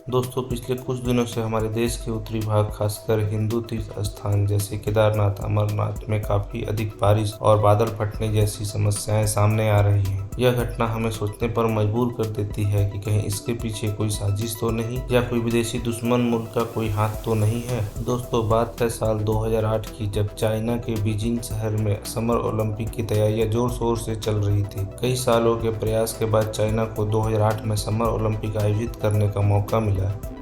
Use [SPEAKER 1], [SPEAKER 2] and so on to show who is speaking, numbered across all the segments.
[SPEAKER 1] दोस्तों, पिछले कुछ दिनों से हमारे देश के उत्तरी भाग, खासकर हिंदू तीर्थ स्थान जैसे केदारनाथ, अमरनाथ में काफी अधिक बारिश और बादल फटने जैसी समस्याएं सामने आ रही हैं। यह घटना हमें सोचने पर मजबूर कर देती है कि कहीं इसके पीछे कोई साजिश तो नहीं, या कोई विदेशी दुश्मन मुल्क का कोई हाथ तो नहीं है। दोस्तों, बात है साल 2008 की, जब चाइना के बीजिंग शहर में समर ओलंपिक की तैयारियां जोर शोर से चल रही थी। कई सालों के प्रयास के बाद चाइना को 2008 में समर ओलंपिक आयोजित करने का मौका मिला,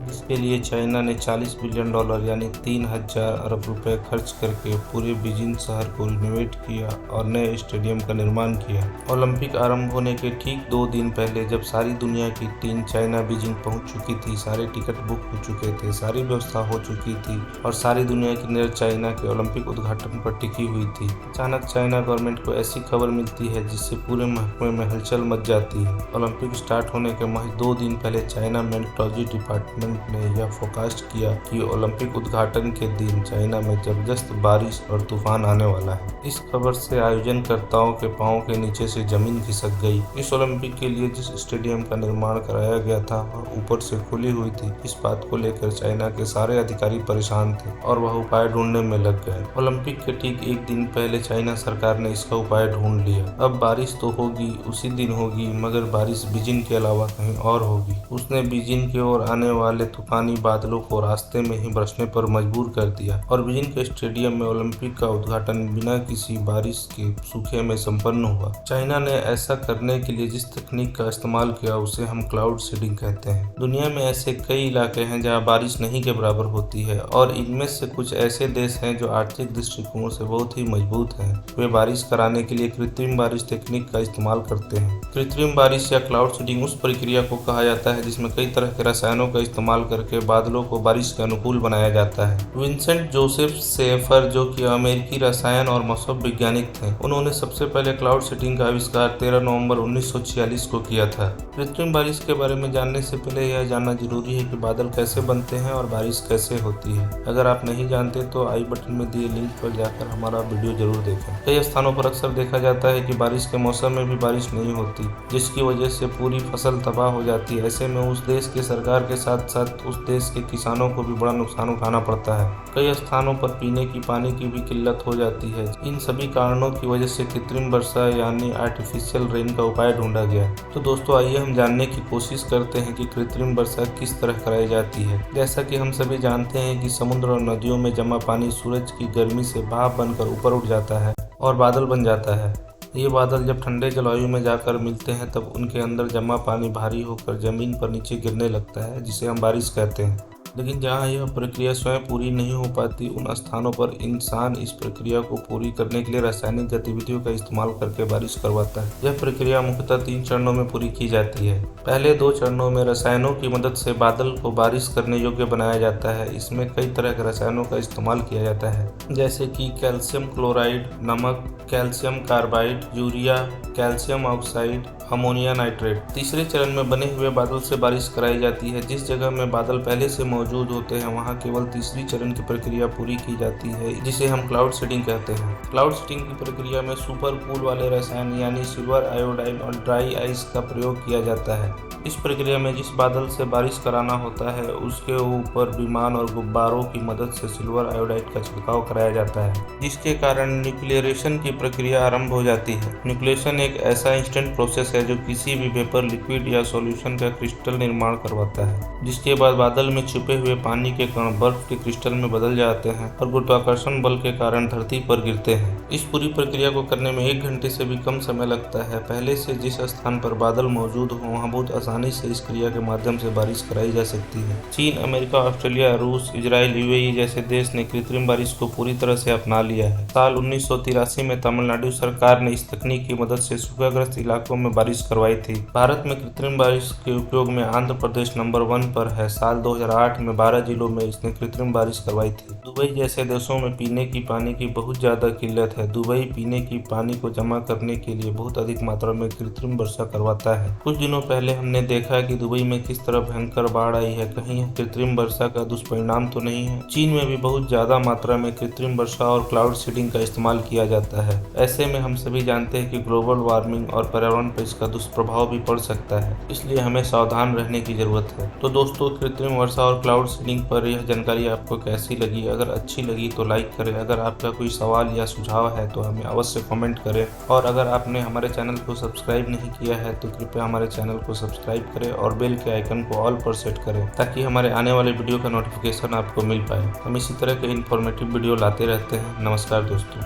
[SPEAKER 1] जिसके लिए चाइना ने $40 बिलियन यानी 3000 अरब रुपए खर्च करके पूरे बीजिंग शहर को रिनोवेट किया और नए स्टेडियम का निर्माण किया। ओलंपिक आरंभ होने के ठीक 2 दिन पहले, जब सारी दुनिया की टीम चाइना बीजिंग पहुंच चुकी थी, सारे टिकट बुक हो चुके थे, सारी व्यवस्था हो चुकी थी और सारी दुनिया की नजर चाइना के ओलंपिक उद्घाटन पर टिकी हुई थी, अचानक चाइना गवर्नमेंट को ऐसी खबर मिलती है जिससे पूरे महकमे में हलचल मच जाती है। ओलंपिक स्टार्ट होने के महज 2 दिन पहले चाइना मेट्रोलॉजी डिपार्टमेंट ने यह फोरकास्ट किया कि ओलंपिक उद्घाटन के दिन चाइना में जबरदस्त बारिश और तूफान आने वाला है। इस खबर से आयोजनकर्ताओं के पांव के नीचे से जमीन खिसक गई। इस ओलंपिक के लिए जिस स्टेडियम का निर्माण कराया गया था वह ऊपर से खुली हुई थी। इस बात को लेकर चाइना के सारे अधिकारी परेशान थे और वह उपाय ढूंढने में लग गए। ओलंपिक के ठीक 1 दिन पहले चाइना सरकार ने इसका उपाय ढूंढ लिया। अब बारिश तो होगी, उसी दिन होगी, मगर बारिश बीजिंग के अलावा कहीं और होगी। उसने बीजिंग की ओर आने वाले तूफानी बादलों को रास्ते में ही बरसने पर मजबूर कर दिया और बीजिंग के स्टेडियम में ओलंपिक का उद्घाटन बिना किसी बारिश के सूखे में संपन्न हुआ। चाइना ने ऐसा करने के लिए जिस तकनीक का इस्तेमाल किया उसे हम क्लाउड सीडिंग कहते हैं। दुनिया में ऐसे कई इलाके हैं जहां बारिश नहीं के बराबर होती है और इनमें से कुछ ऐसे देश हैं जो आर्थिक दृष्टिकोण से बहुत ही मजबूत हैं। वे बारिश कराने के लिए कृत्रिम बारिश तकनीक का इस्तेमाल करते हैं। कृत्रिम बारिश या क्लाउड सीडिंग उस प्रक्रिया को कहा जाता है जिसमें कई तरह के रसायनों का इस्तेमाल करके बादलों को बारिश के अनुकूल बनाया जाता है। विंसेंट जोसेफ शेफर, जो कि अमेरिकी रसायन और मौसम वैज्ञानिक थे, उन्होंने सबसे पहले क्लाउड सीडिंग का आविष्कार 13 नवंबर 1946 को किया था। कृत्रिम बारिश के बारे में जानने से पहले यह जानना जरूरी है कि बादल कैसे बनते हैं और बारिश कैसे होती है। अगर आप नहीं जानते तो आई बटन में दिए लिंक पर जाकर हमारा वीडियो जरूर देखें। कई स्थानों पर अक्सर देखा जाता है कि बारिश के मौसम में भी बारिश नहीं होती, जिसकी वजह से पूरी फसल तबाह हो जाती है। ऐसे में उस देश की सरकार के साथ साथ उस देश के किसानों को भी बड़ा नुकसान उठाना पड़ता है। कई स्थानों पर पीने की पानी की भी किल्लत हो जाती है। इन सभी कारणों की वजह से कृत्रिम वर्षा यानी आर्टिफिशियल रेन का उपाय ढूंढा गया। तो दोस्तों, आइए हम जानने की कोशिश करते हैं कि कृत्रिम वर्षा किस तरह कराई जाती है। जैसा कि हम सभी जानते हैं कि समुद्र और नदियों में जमा पानी सूरज की गर्मी से भाप बनकर ऊपर उठ जाता है और बादल बन जाता है। ये बादल जब ठंडे जलवायु में जाकर मिलते हैं तब उनके अंदर जमा पानी भारी होकर जमीन पर नीचे गिरने लगता है, जिसे हम बारिश कहते हैं। लेकिन जहाँ यह प्रक्रिया स्वयं पूरी नहीं हो पाती, उन स्थानों पर इंसान इस प्रक्रिया को पूरी करने के लिए रासायनिक गतिविधियों का इस्तेमाल करके बारिश करवाता है। यह प्रक्रिया मुख्यतः 3 चरणों में पूरी की जाती है। पहले 2 चरणों में रसायनों की मदद से बादल को बारिश करने योग्य बनाया जाता है। इसमें कई तरह के रसायनों का इस्तेमाल किया जाता है, जैसे कि कैल्शियम क्लोराइड, नमक, calcium carbide, urea, calcium oxide, ammonia nitrate. तीसरे चरण में बने हुए बादल से बारिश कराई जाती है। जिस जगह में बादल पहले से मौजूद होते हैं वहां केवल तीसरी चरण की प्रक्रिया पूरी की जाती है, जिसे हम क्लाउड सीडिंग कहते हैं। क्लाउड सीडिंग की प्रक्रिया में सुपर कूल वाले रसायन यानी सिल्वर आयोडाइन और ड्राई आइस का प्रयोग किया जाता है। इस प्रक्रिया में जिस बादल से बारिश कराना होता है उसके ऊपर विमान और गुब्बारों की मदद से सिल्वर आयोडाइड का छिड़काव कराया जाता है, जिसके कारण न्यूक्लियरेशन की प्रक्रिया आरंभ हो जाती है। न्यूक्लियरेशन एक ऐसा इंस्टेंट प्रोसेस है जो किसी भी वेपर, लिक्विड या सॉल्यूशन का क्रिस्टल निर्माण करवाता है, जिसके बाद बादल में छुपे हुए पानी के कण बर्फ के क्रिस्टल में बदल जाते हैं और गुरुत्वाकर्षण बल के कारण धरती पर गिरते हैं। इस पूरी प्रक्रिया को करने में 1 घंटे से भी कम समय लगता है। पहले से जिस स्थान पर बादल मौजूद हो वहाँ बहुत आसानी से इस क्रिया के माध्यम से बारिश कराई जा सकती है। चीन, अमेरिका, ऑस्ट्रेलिया, रूस, इजराइल, यूएई जैसे देश ने कृत्रिम बारिश को पूरी तरह से अपना लिया है। साल 1983 में तमिलनाडु सरकार ने इस तकनीक की मदद से सूखाग्रस्त इलाकों में बारिश करवाई थी। भारत में कृत्रिम बारिश के उपयोग में आंध्र प्रदेश नंबर 1 पर है। साल 2008 में 12 जिलों में इसने कृत्रिम बारिश करवाई थी। दुबई जैसे देशों में पीने की पानी की बहुत ज्यादा किल्लत है। दुबई पीने की पानी को जमा करने के लिए बहुत अधिक मात्रा में कृत्रिम वर्षा करवाता है। कुछ दिनों पहले हमने देखा कि दुबई में किस तरह भयंकर बाढ़ आई है। कहीं यह कृत्रिम वर्षा का दुष्परिणाम तो नहीं है। चीन में भी बहुत ज्यादा मात्रा में कृत्रिम वर्षा और क्लाउड सीडिंग का इस्तेमाल किया जाता है। ऐसे में हम सभी जानते हैं कि ग्लोबल वार्मिंग और पर्यावरण पर इसका दुष्प्रभाव भी पड़ सकता है, इसलिए हमें सावधान रहने की जरूरत है। तो दोस्तों, कृत्रिम वर्षा और क्लाउड सीडिंग पर यह जानकारी आपको कैसी लगी? अगर अच्छी लगी तो लाइक करें। अगर आपका कोई सवाल या सुझाव है तो हमें अवश्य कमेंट करें। और अगर आपने हमारे चैनल को सब्सक्राइब नहीं किया है तो कृपया हमारे चैनल को सब्सक्राइब करें और बेल के आइकन को ऑल पर सेट करें, ताकि हमारे आने वाले वीडियो का नोटिफिकेशन आपको मिल पाए। हम इसी तरह के इन्फॉर्मेटिव वीडियो लाते रहते हैं। नमस्कार दोस्तों।